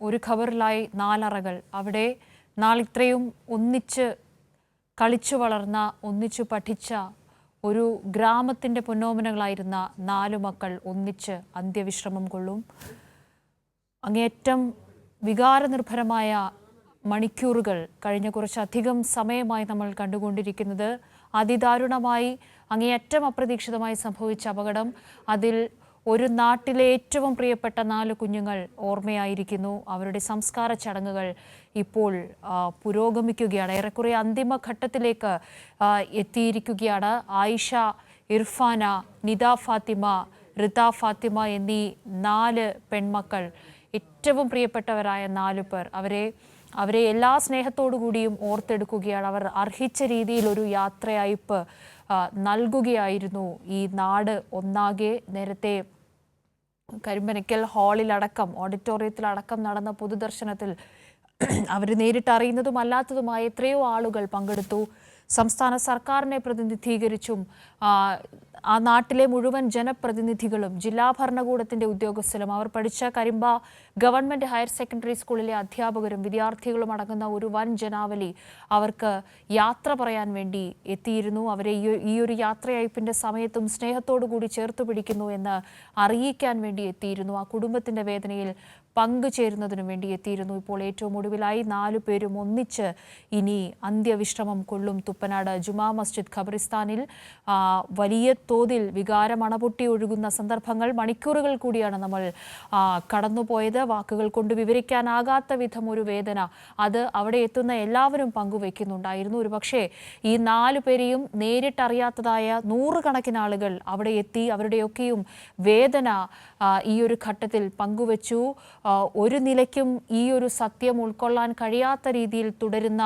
ഒരു ഖബറിലായി 4 അറകൾ. അവിടെ നാളിത്രയും ഒന്നിച്ച് കളിച്ചു വളർന്ന, ഒന്നിച്ചു പഠിച്ച ഒരു ഗ്രാമത്തിൻ്റെ പൊന്നോമനകളായിരുന്ന 4 മക്കൾ ഒന്നിച്ച് അന്ത്യവിശ്രമം കൊള്ളും. അങ്ങേയറ്റം വികാരനിർഭരമായ മണിക്കൂറുകൾ കഴിഞ്ഞ കുറച്ചധികം സമയമായി നമ്മൾ കണ്ടുകൊണ്ടിരിക്കുന്നത്. അതിദാരുണമായി അങ്ങേയറ്റം അപ്രതീക്ഷിതമായി സംഭവിച്ച അപകടം. അതിൽ ഒരു നാട്ടിലെ ഏറ്റവും പ്രിയപ്പെട്ട 4 കുഞ്ഞുങ്ങൾ ഓർമ്മയായിരിക്കുന്നു. അവരുടെ സംസ്കാര ചടങ്ങുകൾ ഇപ്പോൾ പുരോഗമിക്കുകയാണ്. ഏറെക്കുറെ അന്തിമഘട്ടത്തിലേക്ക് എത്തിയിരിക്കുകയാണ്. ആയിഷ, ഇർഫാന, നിദ ഫാത്തിമ, റിത ഫാത്തിമ എന്നീ 4 പെൺമക്കൾ, ഏറ്റവും പ്രിയപ്പെട്ടവരായ 4 പേർ. അവരെ എല്ലാ സ്നേഹത്തോടു കൂടിയും ഓർത്തെടുക്കുകയാണ്. അവർ അർഹിച്ച രീതിയിൽ ഒരു യാത്രയയപ്പ് നൽകുകയായിരുന്നു ഈ നാട് ഒന്നാകെ. നേരത്തെ കരിമ്പനക്കൽ ഹാളിലടക്കം, ഓഡിറ്റോറിയത്തിലടക്കം നടന്ന പൊതുദർശനത്തിൽ അവർ നേരിട്ട് അറിയുന്നതും അല്ലാത്തതുമായ എത്രയോ ആളുകൾ പങ്കെടുത്തു. സംസ്ഥാന സർക്കാരിനെ പ്രതിനിധീകരിച്ചും ആ നാട്ടിലെ മുഴുവൻ ജനപ്രതിനിധികളും ജില്ലാ ഭരണകൂടത്തിൻ്റെ ഉദ്യോഗസ്ഥരും അവർ പഠിച്ച കരിമ്പ ഗവൺമെൻറ് ഹയർ സെക്കൻഡറി സ്കൂളിലെ അധ്യാപകരും വിദ്യാർത്ഥികളും അടങ്ങുന്ന ഒരു വൻ ജനാവലി അവർക്ക് യാത്ര പറയാൻ വേണ്ടി എത്തിയിരുന്നു. അവരെ ഈ ഒരു യാത്രയയപ്പിൻ്റെ സമയത്തും സ്നേഹത്തോടു കൂടി ചേർത്ത് പിടിക്കുന്നു എന്ന് അറിയിക്കാൻ വേണ്ടി എത്തിയിരുന്നു. ആ കുടുംബത്തിൻ്റെ വേദനയിൽ പങ്കുചേരുന്നതിനു വേണ്ടി എത്തിയിരുന്നു. ഇപ്പോൾ ഏറ്റവും ഒടുവിലായി 4 പേരും ഒന്നിച്ച് ഇനി അന്ത്യവിശ്രമം കൊള്ളും. തുപ്പനാട് ജുമാ മസ്ജിദ് ഖബറിസ്ഥാനിൽ വലിയ തോതിൽ വികാരം അണപൊട്ടി ഒഴുകുന്ന സന്ദർഭങ്ങൾ, മണിക്കൂറുകൾ കൂടിയാണ് നമ്മൾ കടന്നുപോയത്. വാക്കുകൾ കൊണ്ട് വിവരിക്കാനാകാത്ത വിധം ഒരു വേദന അത് അവിടെ എത്തുന്ന എല്ലാവരും പങ്കുവയ്ക്കുന്നുണ്ടായിരുന്നു. ഒരുപക്ഷെ ഈ 4 പേരെയും നേരിട്ടറിയാത്തതായ 100 കണക്കിന് ആളുകൾ അവിടെ എത്തി അവരുടെയൊക്കെയും വേദന ഈ ഒരു ഘട്ടത്തിൽ പങ്കുവച്ചു. ഒരു നിലയ്ക്കും ഈ ഒരു സത്യം ഉൾക്കൊള്ളാൻ കഴിയാത്ത രീതിയിൽ തുടരുന്ന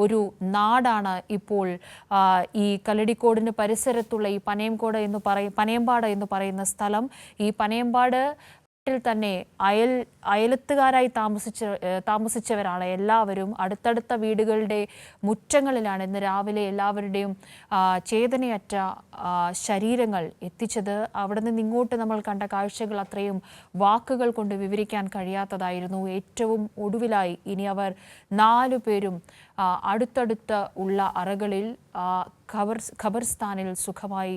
ഒരു നാടാണ് ഇപ്പോൾ ഈ കല്ലടിക്കോടിന് പരിസരത്തുള്ള ഈ പനയമ്പാട് എന്ന് പറയുന്ന സ്ഥലം. ഈ പനയമ്പാട് തന്നെ അയലത്തുകാരായി താമസിച്ചവരാണ് എല്ലാവരും. അടുത്തടുത്ത വീടുകളുടെ മുറ്റങ്ങളിലാണ് ഇന്ന് രാവിലെ എല്ലാവരുടെയും ചേതനയറ്റ ശരീരങ്ങൾ എത്തിച്ചത്. അവിടെ നിന്ന് ഇങ്ങോട്ട് നമ്മൾ കണ്ട കാഴ്ചകൾ അത്രയും വാക്കുകൾ കൊണ്ട് വിവരിക്കാൻ കഴിയാത്തതായിരുന്നു. ഏറ്റവും ഒടുവിലായി ഇനി അവർ 4 പേരും അടുത്തടുത്ത് ഉള്ള അറകളിൽ ഖബർസ്ഥാനിൽ സുഖമായി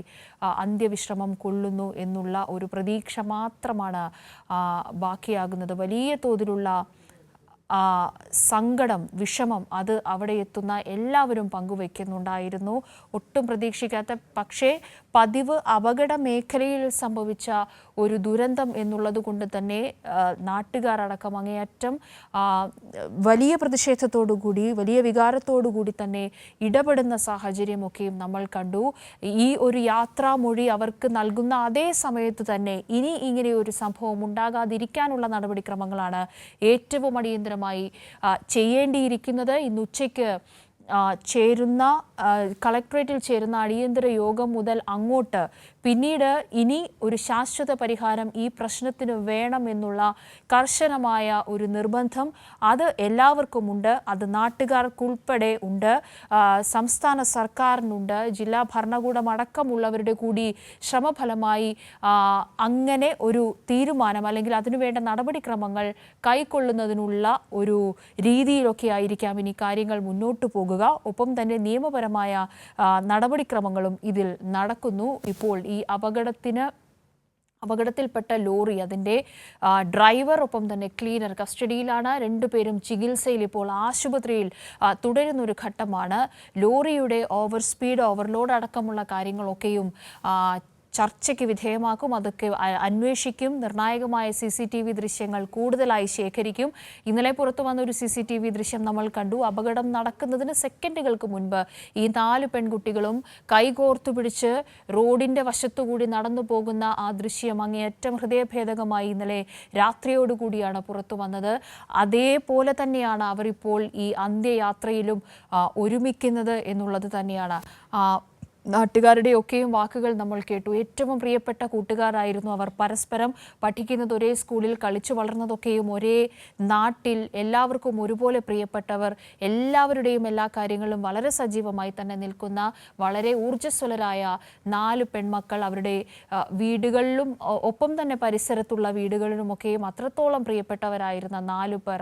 അന്ത്യവിശ്രമം കൊള്ളുന്നു എന്നുള്ള ഒരു പ്രതീക്ഷ മാത്രമാണ് ബാക്കിയാകുന്നത്. വലിയ തോതിലുള്ള സങ്കടം, വിഷമം അത് അവിടെ എത്തുന്ന എല്ലാവരും പങ്കുവയ്ക്കുന്നുണ്ടായിരുന്നു. ഒട്ടും പ്രതീക്ഷിക്കാത്ത, പക്ഷേ പതിവ് അപകട മേഖലയിൽ സംഭവിച്ച ഒരു ദുരന്തം എന്നുള്ളത് കൊണ്ട് തന്നെ നാട്ടുകാരടക്കം അങ്ങേയറ്റം വലിയ പ്രതിഷേധത്തോടുകൂടി, വലിയ വികാരത്തോടുകൂടി തന്നെ ഇടപെടുന്ന സാഹചര്യമൊക്കെയും നമ്മൾ കണ്ടു. ഈ ഒരു യാത്രാമൊഴി അവർക്ക് നൽകുന്ന അതേ സമയത്ത് തന്നെ ഇനി ഇങ്ങനെ ഒരു സംഭവം ഉണ്ടാകാതിരിക്കാനുള്ള നടപടിക്രമങ്ങളാണ് ഏറ്റവും അടിയന്തരമായി ചെയ്യേണ്ടിയിരിക്കുന്നത്. ഇന്ന് ഉച്ചയ്ക്ക് കളക്ടറേറ്റിൽ ചേരുന്ന അടിയന്തര യോഗം മുതൽ അങ്ങോട്ട് പിന്നീട് ഇനി ഒരു ശാശ്വത പരിഹാരം ഈ പ്രശ്നത്തിന് വേണമെന്നുള്ള കർശനമായ ഒരു നിർബന്ധം അത് എല്ലാവർക്കുമുണ്ട്. അത് നാട്ടുകാർക്കുൾപ്പെടെ ഉണ്ട്, സംസ്ഥാന സർക്കാരിനുണ്ട്, ജില്ലാ ഭരണകൂടം അടക്കമുള്ളവരുടെ കൂടി ശ്രമഫലമായി അങ്ങനെ ഒരു തീരുമാനം അല്ലെങ്കിൽ അതിനുവേണ്ട നടപടിക്രമങ്ങൾ കൈക്കൊള്ളുന്നതിനുള്ള ഒരു രീതിയിലൊക്കെ ആയിരിക്കാം ഇനി കാര്യങ്ങൾ മുന്നോട്ട് പോകുക. ഒപ്പം തന്നെ നിയമപരമായ നടപടിക്രമങ്ങളും ഇതിൽ നടക്കുന്നു. ഇപ്പോൾ ഈ അപകടത്തിൽപ്പെട്ട ലോറി, അതിൻ്റെ ഡ്രൈവർ ഒപ്പം തന്നെ ക്ലീനർ കസ്റ്റഡിയിലാണ്. 2 പേരും ചികിത്സയിൽ ഇപ്പോൾ ആശുപത്രിയിൽ തുടരുന്നൊരു ഘട്ടമാണ്. ലോറിയുടെ ഓവർലോഡ് അടക്കമുള്ള കാര്യങ്ങളൊക്കെയും ചർച്ചയ്ക്ക് വിധേയമാക്കും. അതൊക്കെ അന്വേഷിക്കും. നിർണായകമായ CCTV ദൃശ്യങ്ങൾ കൂടുതലായി ശേഖരിക്കും. ഇന്നലെ പുറത്തു വന്ന ഒരു CCTV ദൃശ്യം നമ്മൾ കണ്ടു. അപകടം നടക്കുന്നതിന് സെക്കൻഡുകൾക്ക് മുൻപ് ഈ 4 പെൺകുട്ടികളും കൈകോർത്തു പിടിച്ച് റോഡിൻ്റെ വശത്തുകൂടി നടന്നു പോകുന്ന ആ ദൃശ്യം അങ്ങേയറ്റം ഹൃദയഭേദകമായി ഇന്നലെ രാത്രിയോടുകൂടിയാണ് പുറത്തു വന്നത്. അതേപോലെ തന്നെയാണ് അവരിപ്പോൾ ഈ അന്ത്യയാത്രയിലും ഒരുമിക്കുന്നത് എന്നുള്ളത് തന്നെയാണ് നാട്ടുകാരുടെയൊക്കെയും വാക്കുകൾ നമ്മൾ കേട്ടു. ഏറ്റവും പ്രിയപ്പെട്ട കൂട്ടുകാരായിരുന്നു അവർ. പരസ്പരം പഠിക്കുന്നത് ഒരേ സ്കൂളിൽ, കളിച്ചു വളർന്നതൊക്കെയും ഒരേ നാട്ടിൽ, എല്ലാവർക്കും ഒരുപോലെ പ്രിയപ്പെട്ടവർ, എല്ലാവരുടെയും എല്ലാ കാര്യങ്ങളും വളരെ സജീവമായി തന്നെ നിൽക്കുന്ന വളരെ ഊർജ്ജസ്വലരായ 4 പെൺമക്കൾ. അവരുടെ വീടുകളിലും ഒപ്പം തന്നെ പരിസരത്തുള്ള വീടുകളിലുമൊക്കെയും അത്രത്തോളം പ്രിയപ്പെട്ടവരായിരുന്ന 4 പേർ.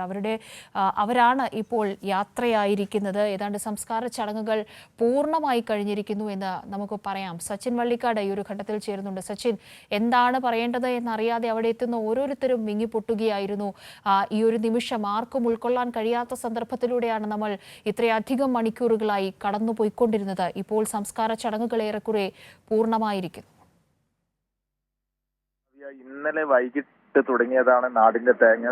അവരാണ് ഇപ്പോൾ യാത്രയായിരിക്കുന്നത്. ഏതാണ്ട് സംസ്കാര ചടങ്ങുകൾ പൂർണ്ണമായി കഴിഞ്ഞിരിക്കുന്നു എന്ന് നമുക്ക് പറയാം. സച്ചിൻ വള്ളിക്കാട് ഈ ഒരു ഘട്ടത്തിൽ ചേരുന്നുണ്ട്. സച്ചിൻ, എന്താണ് പറയേണ്ടത് എന്നറിയാതെ അവിടെ എത്തുന്ന ഓരോരുത്തരും വിങ്ങിപ്പൊട്ടുകയായിരുന്നു. ഈ ഒരു നിമിഷം ആർക്കും ഉൾക്കൊള്ളാൻ കഴിയാത്ത സന്ദർഭത്തിലൂടെയാണ് നമ്മൾ ഇത്രയധികം മണിക്കൂറുകളായി കടന്നുപോയിക്കൊണ്ടിരുന്നത്. ഇപ്പോൾ സംസ്കാര ചടങ്ങുകൾ ഏറെക്കുറെ പൂർണ്ണമായിരിക്കുന്നു. ഇന്നലെ വൈകിട്ട് തുടങ്ങിയതാണ് നാടിന്റെ തേങ്ങ.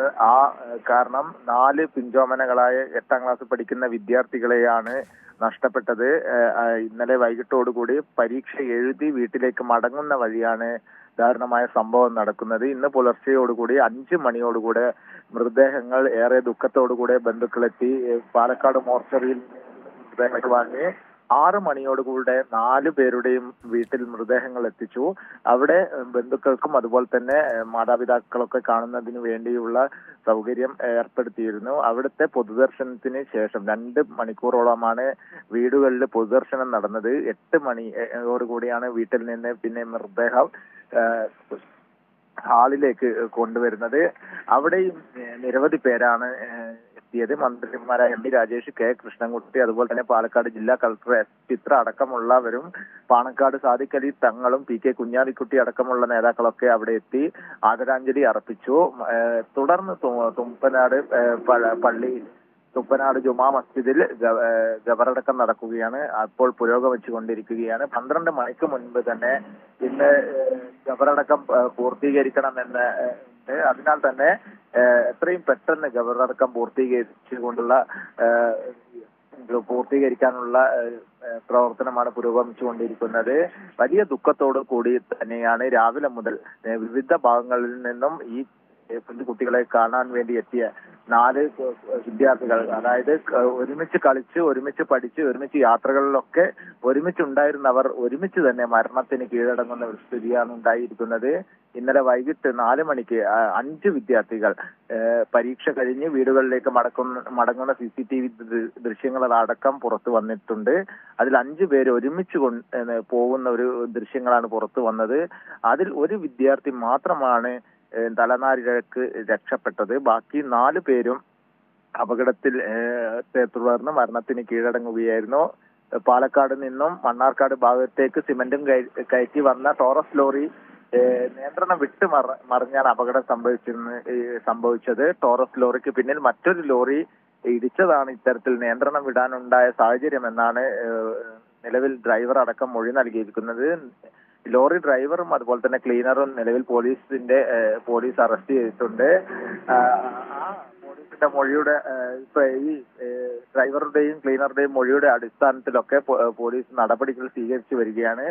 കാരണം 4 പിഞ്ചോമനകളായ 8ാം ക്ലാസ് പഠിക്കുന്ന വിദ്യാർത്ഥികളെയാണ് നഷ്ടപ്പെട്ടത്. ഇന്നലെ വൈകിട്ടോടുകൂടി പരീക്ഷ എഴുതി വീട്ടിലേക്ക് മടങ്ങുന്ന വഴിയാണ് ദാരുണമായ സംഭവം നടക്കുന്നത്. ഇന്ന് പുലർച്ചെയോടുകൂടി 5 മണിയോടുകൂടെ മൃതദേഹങ്ങൾ ഏറെ ദുഃഖത്തോടുകൂടെ ബന്ധുക്കളെത്തി പാലക്കാട് മോർച്ചറിയിൽ മൃതദേഹങ്ങൾ വാങ്ങി 6 മണിയോടുകൂടെ 4 പേരുടെയും വീട്ടിൽ മൃതദേഹങ്ങൾ എത്തിച്ചു. അവിടെ ബന്ധുക്കൾക്കും അതുപോലെ തന്നെ മാതാപിതാക്കളൊക്കെ കാണുന്നതിന് വേണ്ടിയുള്ള സൗകര്യം ഏർപ്പെടുത്തിയിരുന്നു. അവിടുത്തെ പൊതുദർശനത്തിന് ശേഷം 2 മണിക്കൂറോളമാണ് വീടുകളിൽ പൊതുദർശനം നടന്നത്. 8 മണിയോടുകൂടിയാണ് വീട്ടിൽ നിന്ന് പിന്നെ മൃതദേഹം ഹാളിലേക്ക് കൊണ്ടുവരുന്നത്. അവിടെയും നിരവധി പേരാണ് എത്തിയത്. മന്ത്രിമാരായ എം.ഡി. രാജേഷ്, കെ കൃഷ്ണൻകുട്ടി, അതുപോലെ തന്നെ പാലക്കാട് ജില്ലാ കളക്ടർ എസ് ചിത്ര അടക്കമുള്ളവരും പാണക്കാട് സാദിഖ് അലി തങ്ങളും പി കെ കുഞ്ഞാലിക്കുട്ടി അടക്കമുള്ള നേതാക്കളൊക്കെ അവിടെ എത്തി ആദരാഞ്ജലി അർപ്പിച്ചു. തുടർന്ന് തുപ്പനാട് ജുമാ മസ്ജിദിൽ ഖബറടക്കം നടക്കുകയാണ്. അപ്പോൾ പുരോഗമിച്ചുകൊണ്ടിരിക്കുകയാണ്. 12 മണിക്ക് മുൻപ് തന്നെ ഇന്ന് ഖബറടക്കം പൂർത്തീകരിക്കണമെന്ന് അതിനാൽ തന്നെ എത്രയും പെട്ടെന്ന് ഖബറടക്കം പൂർത്തീകരിക്കാനുള്ള പ്രവർത്തനമാണ് പുരോഗമിച്ചുകൊണ്ടിരിക്കുന്നത്. വലിയ ദുഃഖത്തോടു കൂടി തന്നെയാണ് രാവിലെ മുതൽ വിവിധ ഭാഗങ്ങളിൽ നിന്നും ഈ കുട്ടികളെ കാണാൻ വേണ്ടി എത്തിയ 4 വിദ്യാർത്ഥികൾ, അതായത് ഒരുമിച്ച് കളിച്ച്, ഒരുമിച്ച് പഠിച്ച്, ഒരുമിച്ച് യാത്രകളിലൊക്കെ ഒരുമിച്ചുണ്ടായിരുന്നവർ ഒരുമിച്ച് തന്നെ മരണത്തിന് കീഴടങ്ങുന്ന ഒരു സ്ഥിതിയാണ് ഉണ്ടായിരിക്കുന്നത്. ഇന്നലെ വൈകിട്ട് 4 മണിക്ക് 5 വിദ്യാർത്ഥികൾ പരീക്ഷ കഴിഞ്ഞ് വീടുകളിലേക്ക് മടങ്ങുന്ന CCTV ദൃശ്യങ്ങളടക്കം പുറത്തു വന്നിട്ടുണ്ട്. അതിൽ 5 പേര് ഒരുമിച്ച് പോകുന്ന ഒരു ദൃശ്യങ്ങളാണ് പുറത്തു വന്നത്. അതിൽ ഒരു വിദ്യാർത്ഥി മാത്രമാണ് തലനാരിഴക്ക് രക്ഷപ്പെട്ടത്. ബാക്കി 4 പേരും അപകടത്തിൽ തുടർന്ന് മരണത്തിന് കീഴടങ്ങുകയായിരുന്നു. പാലക്കാട് നിന്നും മണ്ണാർക്കാട് ഭാഗത്തേക്ക് സിമന്റും കയറ്റി വന്ന ടോറസ് ലോറി നിയന്ത്രണം വിട്ട് മറിഞ്ഞാണ് അപകടം സംഭവിച്ചത്. ടോറസ് ലോറിക്ക് പിന്നിൽ മറ്റൊരു ലോറി ഇടിച്ചതാണ് ഇത്തരത്തിൽ നിയന്ത്രണം വിടാനുണ്ടായ സാഹചര്യം എന്നാണ് നിലവിൽ ഡ്രൈവർ അടക്കം മൊഴി നൽകിയിരിക്കുന്നത്. ലോറി ഡ്രൈവറും അതുപോലെ തന്നെ ക്ലീനറും നിലവിൽ പോലീസ് അറസ്റ്റ് ചെയ്തിട്ടുണ്ട്. പോലീസിന്റെ മൊഴിയുടെ ഈ ഡ്രൈവറുടെയും ക്ലീനറുടെയും മൊഴിയുടെ അടിസ്ഥാനത്തിലൊക്കെ പോലീസ് നടപടികൾ സ്വീകരിച്ചു വരികയാണ്.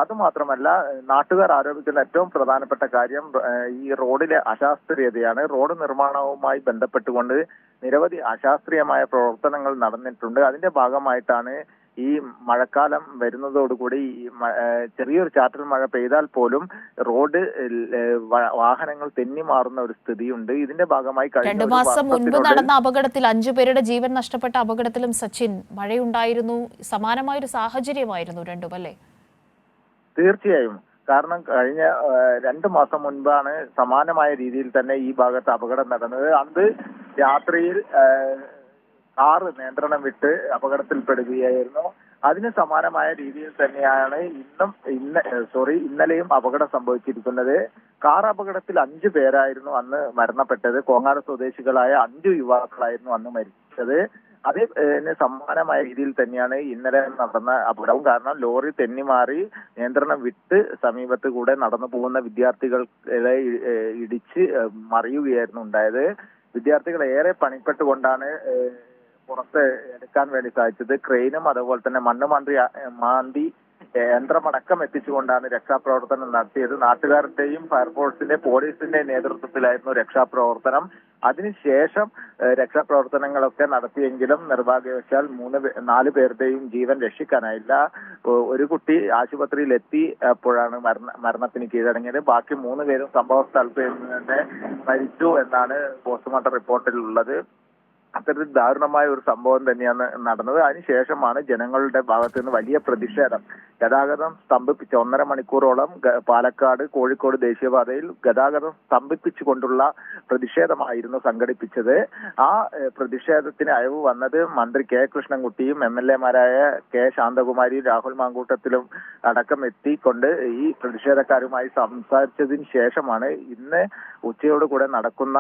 അതുമാത്രമല്ല, നാട്ടുകാർ ആരോപിക്കുന്ന ഏറ്റവും പ്രധാനപ്പെട്ട കാര്യം ഈ റോഡിലെ അശാസ്ത്രീയതയാണ്. റോഡ് നിർമ്മാണവുമായി ബന്ധപ്പെട്ടുകൊണ്ട് നിരവധി അശാസ്ത്രീയമായ പ്രവർത്തനങ്ങൾ നടന്നിട്ടുണ്ട്. അതിന്റെ ഭാഗമായിട്ടാണ് ഈ മഴക്കാലം വരുന്നതോടുകൂടി ചെറിയൊരു ചാറ്റൽ മഴ പെയ്താൽ പോലും റോഡ് വാഹനങ്ങൾ തെന്നി മാറുന്ന ഒരു സ്ഥിതിയുണ്ട്. ഇതിന്റെ ഭാഗമായി 2 മാസം മുൻപ് നടന്ന അപകടത്തിൽ 5 പേരുടെ ജീവൻ നഷ്ടപ്പെട്ട അപകടത്തിലും സച്ചിൻ മഴയുണ്ടായിരുന്നു. സമാനമായൊരു സാഹചര്യമായിരുന്നു രണ്ടും, അല്ലേ? തീർച്ചയായും. കാരണം കഴിഞ്ഞ 2 മാസം മുൻപാണ് സമാനമായ രീതിയിൽ തന്നെ ഈ ഭാഗത്ത് അപകടം നടന്നത്. അന്ന് രാത്രിയിൽ കാറ് നിയന്ത്രണം വിട്ട് അപകടത്തിൽപ്പെടുകയായിരുന്നു. അതിന് സമാനമായ രീതിയിൽ തന്നെയാണ് ഇന്നലെയും അപകടം സംഭവിച്ചിരിക്കുന്നത്. കാർ അപകടത്തിൽ 5 പേരായിരുന്നു അന്ന് മരണപ്പെട്ടത്. കോങ്ങാട് സ്വദേശികളായ 5 യുവാക്കളായിരുന്നു അന്ന് മരിച്ചത്. അതിന് സമാനമായ രീതിയിൽ തന്നെയാണ് ഇന്നലെ നടന്ന അപകടവും. കാരണം ലോറി തെന്നിമാറി നിയന്ത്രണം വിട്ട് സമീപത്ത് കൂടെ നടന്നു പോകുന്ന വിദ്യാർത്ഥികളെ ഇടിച്ച് മറിയുകയായിരുന്നു ഉണ്ടായത്. വിദ്യാർത്ഥികൾ ഏറെ പണിപ്പെട്ടുകൊണ്ടാണ് പുറത്ത് എടുക്കാൻ വേണ്ടി സാധിച്ചത്. ക്രെയിനും അതുപോലെ തന്നെ മണ്ണ് മാന്തി യന്ത്രമടക്കം എത്തിച്ചുകൊണ്ടാണ് രക്ഷാപ്രവർത്തനം നടത്തിയത്. നാട്ടുകാരുടെയും ഫയർഫോഴ്സിന്റെ പോലീസിന്റെ നേതൃത്വത്തിലായിരുന്നു രക്ഷാപ്രവർത്തനം. അതിനുശേഷം രക്ഷാപ്രവർത്തനങ്ങളൊക്കെ നടത്തിയെങ്കിലും നിർഭാഗ്യവശാൽ 4 പേരുടെയും ജീവൻ രക്ഷിക്കാനായില്ല. ഒരു കുട്ടി ആശുപത്രിയിൽ എത്തി അപ്പോഴാണ് മരണത്തിന് കീഴടങ്ങിയത്. ബാക്കി 3 പേരും സംഭവ സ്ഥലത്ത് നിന്ന് തന്നെ മരിച്ചു എന്നാണ് പോസ്റ്റ്മോർട്ടം റിപ്പോർട്ടിലുള്ളത്. അത്തരത്തിൽ ദാരുണമായ ഒരു സംഭവം തന്നെയാണ് നടന്നത്. അതിനുശേഷമാണ് ജനങ്ങളുടെ ഭാഗത്ത് നിന്ന് വലിയ പ്രതിഷേധം. ഗതാഗതം സ്തംഭിപ്പിച്ച 1.5 മണിക്കൂറോളം പാലക്കാട് കോഴിക്കോട് ദേശീയപാതയിൽ ഗതാഗതം സ്തംഭിപ്പിച്ചുകൊണ്ടുള്ള പ്രതിഷേധമായിരുന്നു സംഘടിപ്പിച്ചത്. ആ പ്രതിഷേധത്തിന് അയവ് വന്നത് മന്ത്രി കെ കൃഷ്ണൻകുട്ടിയും MLA-മാരായ കെ ശാന്തകുമാരിയും രാഹുൽ മാങ്കൂട്ടത്തിലും അടക്കം എത്തിക്കൊണ്ട് ഈ പ്രതിഷേധക്കാരുമായി സംസാരിച്ചതിന് ശേഷമാണ് ഇന്ന് ഉച്ചയോടുകൂടെ നടക്കുന്ന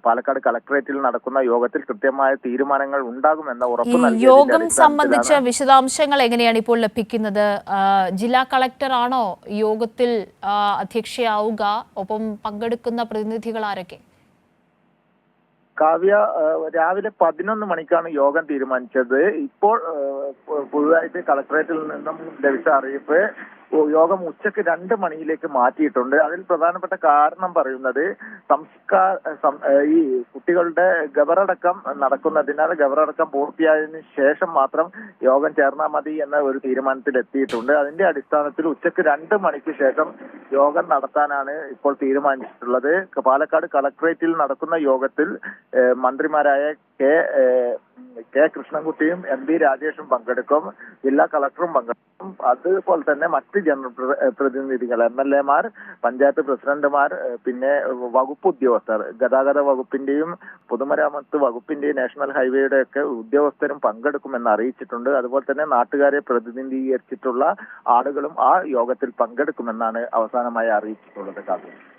പാലക്കാട് കളക്ടറേറ്റിൽ നടക്കുന്ന യോഗത്തിൽ കൃത്യമായ തീരുമാനങ്ങൾ ഉണ്ടാകുമെന്ന ഉറപ്പ് നൽകിയ യോഗം സംബന്ധിച്ച വിശദാംശങ്ങൾ എങ്ങനെയാണ് ഇപ്പോൾ ലഭിക്കുന്നത്? ജില്ലാ കളക്ടർ ആണോ യോഗത്തിൽ അധ്യക്ഷയാവുക? ഒപ്പം പങ്കെടുക്കുന്ന പ്രതിനിധികൾ ആരൊക്കെ? കാവ്യ, രാവിലെ 11 മണിക്കാണ് യോഗം തീരുമാനിച്ചത്. ഇപ്പോൾ പുതുതായിട്ട് കളക്ടറേറ്റിൽ നിന്നും ലഭിച്ച അറിയിപ്പ് യോഗം ഉച്ചയ്ക്ക് 2 മണിയിലേക്ക് മാറ്റിയിട്ടുണ്ട്. അതിൽ പ്രധാനപ്പെട്ട കാരണം പറയുന്നത് ഈ കുട്ടികളുടെ ഗവറടക്കം നടക്കുന്നതിനാൽ ഗവറടക്കം പൂർത്തിയായതിനു ശേഷം മാത്രം യോഗം ചേർന്നാൽ മതി എന്ന ഒരു തീരുമാനത്തിൽ എത്തിയിട്ടുണ്ട്. അതിന്റെ അടിസ്ഥാനത്തിൽ ഉച്ചയ്ക്ക് 2 മണിക്ക് ശേഷം യോഗം നടത്താനാണ് ഇപ്പോൾ തീരുമാനിച്ചിട്ടുള്ളത്. പാലക്കാട് കളക്ടറേറ്റിൽ നടക്കുന്ന യോഗത്തിൽ മന്ത്രിമാരായ കെ കൃഷ്ണൻകുട്ടിയും MP രാജേഷും പങ്കെടുക്കും. ജില്ലാ കളക്ടറും പങ്കെടുക്കും. അതുപോലെ തന്നെ മറ്റ് ജനപ്രതിനിധികൾ, MLA-മാർ, പഞ്ചായത്ത് പ്രസിഡന്റുമാർ, പിന്നെ വകുപ്പ് ഉദ്യോഗസ്ഥർ, ഗതാഗത വകുപ്പിന്റെയും പൊതുമരാമത്ത് വകുപ്പിന്റെയും നാഷണൽ ഹൈവേയുടെ ഒക്കെ ഉദ്യോഗസ്ഥരും പങ്കെടുക്കുമെന്ന് അറിയിച്ചിട്ടുണ്ട്. അതുപോലെ തന്നെ നാട്ടുകാരെ പ്രതിനിധീകരിച്ചിട്ടുള്ള ആളുകളും ആ യോഗത്തിൽ പങ്കെടുക്കുമെന്നാണ് അവസാനമായി അറിയിച്ചിട്ടുള്ളത്.